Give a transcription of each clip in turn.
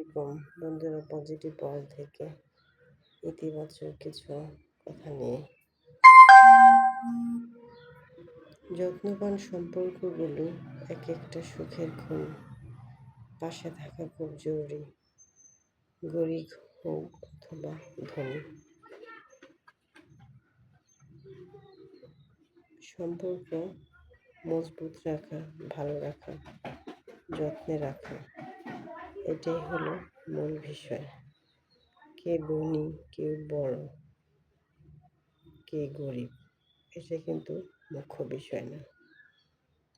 আলাইকুম বন্ধুরা, positive world থেকে ইতিবাচক কিছু কথা নিয়ে। যত্নবান সম্পর্কগুলো এক একটা সুখের খুন। পাশে থাকা খুব জরুরি, গরিব হোক অথবা ধনী। সম্পর্ক মজবুত রাখা, ভালো রাখা, যত্নে রাখা, এটাই হলো মূল বিষয়। কে ধনী, কে বড়, কে গরিব, এটা কিন্তু মুখ্য বিষয় না।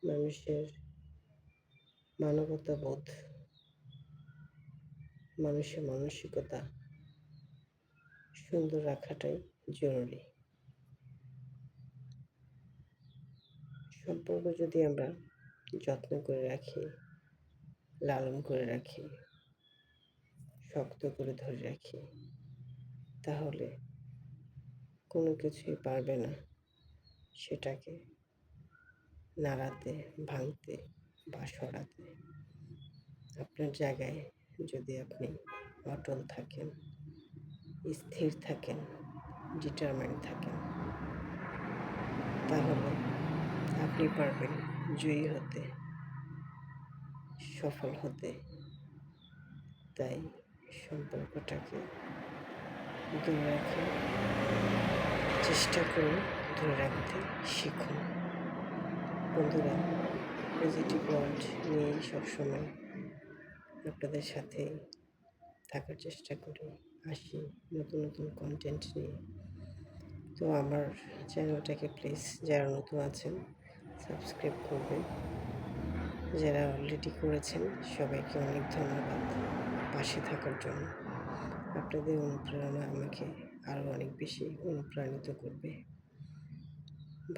মানুষের মানবতাবোধ, মানুষের মানসিকতা সুন্দর রাখাটাই জরুরি। সম্পর্ক যদি আমরা যত্ন করে রাখি, লালন করে রাখি, শক্ত করে ধরে রাখি, তাহলে কোনো কিছুই পারবে না সেটাকে নাড়াতে, ভাঙতে বা সরাতে। আপনার জায়গায় যদি আপনি অটল থাকেন, স্থির থাকেন, ডিটারমাইন্ড থাকেন, তাহলে আপনি পারবেন জয়ী হতে, সফল হতে। তাই সম্পর্কটাকে ধরে রাখার চেষ্টা করুন, ধরে রাখতে শিখুন। বন্ধুরা, পজিটিভ ওয়ার্ল্ড নিয়েই সবসময় আপনাদের সাথে থাকার চেষ্টা করি, আসি নতুন নতুন কন্টেন্ট নিয়ে। তো আমার চ্যানেলটাকে প্লিজ যারা নতুন আছেন সাবস্ক্রাইব করবেন, যারা অলরেডি করেছেন সবাইকে অনেক ধন্যবাদ পাশে থাকার জন্য। আপনাদের অনুপ্রেরণা আমাকে আরও অনেক বেশি অনুপ্রাণিত করবে।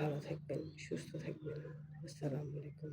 ভালো থাকবেন, সুস্থ থাকবেন। আসসালামু আলাইকুম।